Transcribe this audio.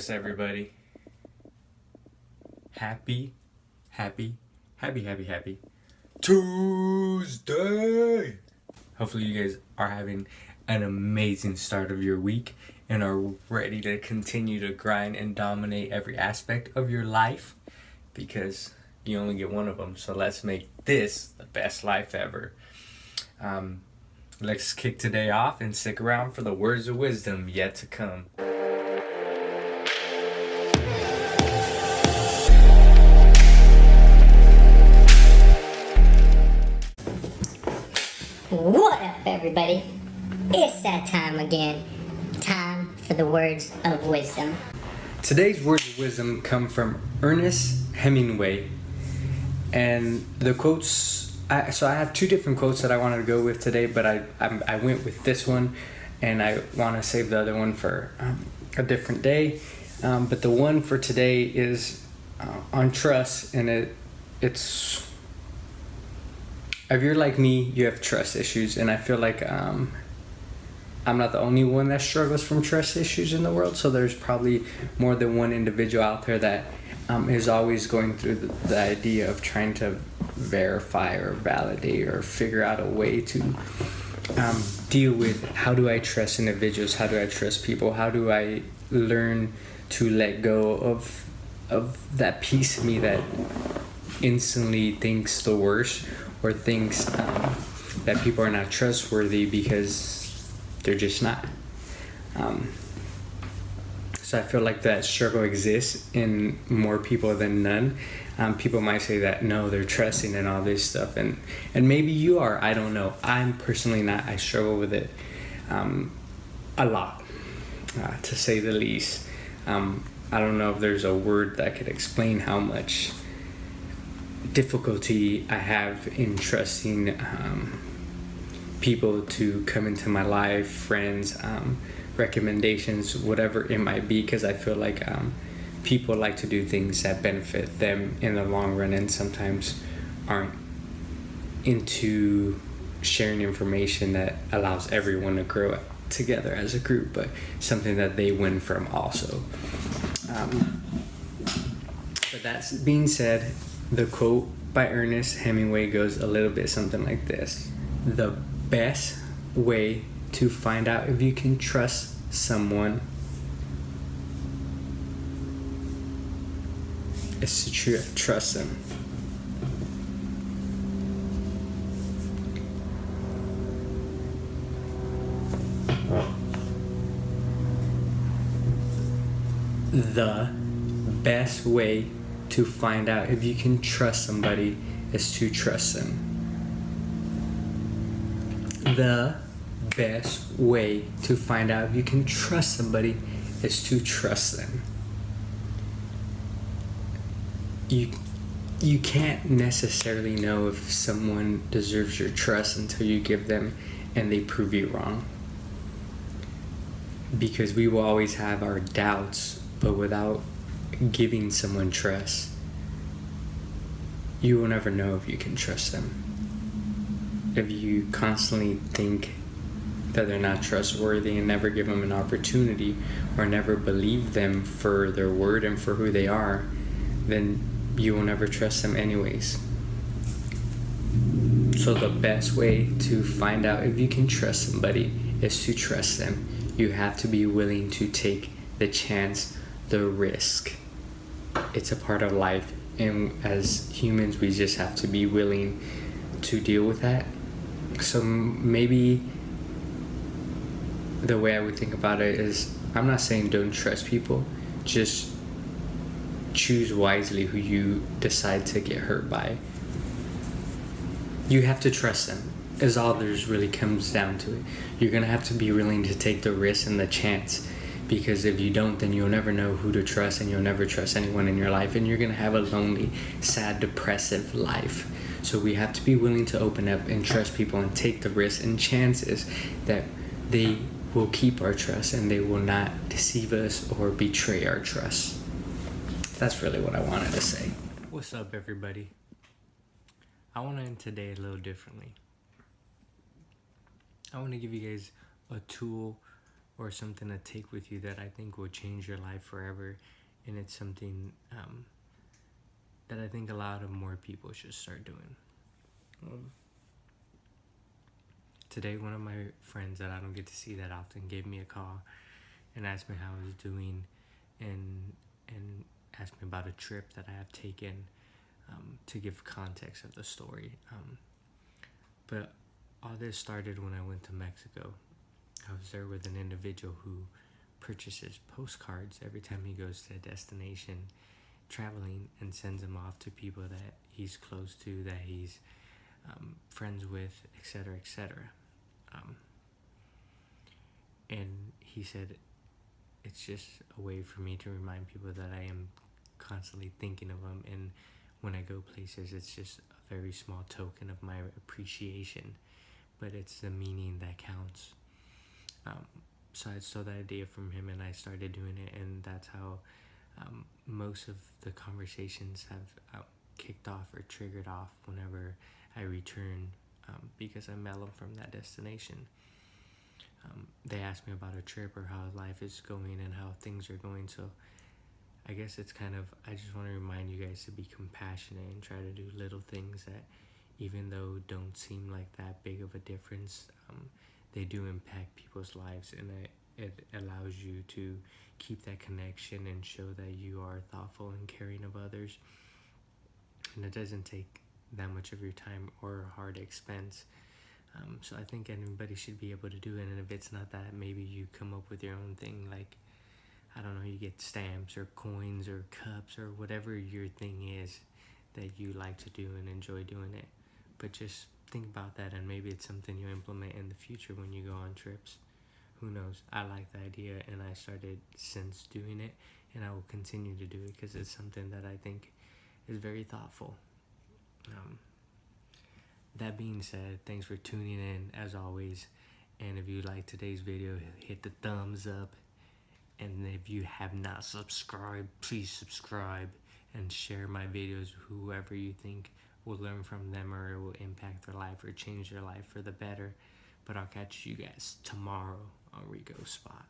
Yes, everybody. Happy Tuesday! Hopefully you guys are having an amazing start of your week and are ready to continue to grind and dominate every aspect of your life because you only get one of them. So let's make this the best life ever. Let's kick today off and stick around for the words of wisdom yet to come. What up, everybody? It's that time again. Time for the words of wisdom. Today's words of wisdom come from Ernest Hemingway, and the quotes. I have two different quotes that I wanted to go with today, but I went with this one, and I want to save the other one for a different day. But the one for today is on trust, and it's. If you're like me, you have trust issues, and I feel like I'm not the only one that struggles from trust issues in the world, so there's probably more than one individual out there that is always going through the idea of trying to verify or validate or figure out a way to deal with how do I trust individuals, how do I trust people, how do I learn to let go of that piece of me that instantly thinks the worst or thinks that people are not trustworthy because they're just not. So I feel like that struggle exists in more people than none. People might say that no, they're trusting and all this stuff, and maybe you are. I don't know. I'm personally not. I struggle with it a lot, to say the least. I don't know if there's a word that could explain how much difficulty I have in trusting people to come into my life, friends, recommendations, whatever it might be, because I feel like people like to do things that benefit them in the long run and sometimes aren't into sharing information that allows everyone to grow together as a group, but something that they win from also. But that being said, the quote by Ernest Hemingway goes a little bit something like this: the best way to find out if you can trust someone is to trust them. The best way to find out if you can trust somebody is to trust them. The best way to find out if you can trust somebody is to trust them. You can't necessarily know if someone deserves your trust until you give them and they prove you wrong. Because we will always have our doubts, but without giving someone trust, you will never know if you can trust them. If you constantly think that they're not trustworthy and never give them an opportunity or never believe them for their word and for who they are, then you will never trust them anyways. So the best way to find out if you can trust somebody is to trust them. You have to be willing to take the chance, the risk. It's a part of life, and as humans we just have to be willing to deal with that. So maybe the way I would think about it is, I'm not saying don't trust people, just choose wisely who you decide to get hurt by. You have to trust them, is all there's really comes down to it. You're gonna have to be willing to take the risk and the chance, because if you don't, then you'll never know who to trust and you'll never trust anyone in your life, and you're gonna have a lonely, sad, depressive life. So we have to be willing to open up and trust people and take the risks and chances that they will keep our trust and they will not deceive us or betray our trust. That's really what I wanted to say. What's up, everybody? I want to end today a little differently. I want to give you guys a tool or something to take with you that I think will change your life forever. And it's something that I think a lot of more people should start doing. Today, one of my friends that I don't get to see that often gave me a call and asked me how I was doing, and asked me about a trip that I have taken, to give context of the story. But all this started when I went to Mexico. I was there with an individual who purchases postcards every time he goes to a destination traveling, and sends them off to people that he's close to, that he's friends with, etc., etc. And he said it's just a way for me to remind people that I am constantly thinking of them, and when I go places, it's just a very small token of my appreciation, but it's the meaning that counts. So I stole that idea from him, and I started doing it, and that's how most of the conversations have kicked off or triggered off whenever I return, because I mail them from that destination. They ask me about a trip or how life is going and how things are going, so I guess it's kind of, I just want to remind you guys to be compassionate and try to do little things that, even though don't seem like that big of a difference, they do impact people's lives, and it allows you to keep that connection and show that you are thoughtful and caring of others. And it doesn't take that much of your time or hard expense. So I think anybody should be able to do it. And if it's not that, maybe you come up with your own thing. Like, I don't know, you get stamps or coins or cups or whatever your thing is that you like to do and enjoy doing it. But just think about that, and maybe it's something you implement in the future when you go on trips. Who knows? I like the idea, and I started since doing it, and I will continue to do it because it's something that I think is very thoughtful. That being said, thanks for tuning in as always, and if you like today's video, hit the thumbs up, and if you have not subscribed, please subscribe and share my videos with whoever you think will learn from them, or it will impact their life or change their life for the better. But I'll catch you guys tomorrow on Ricosspot.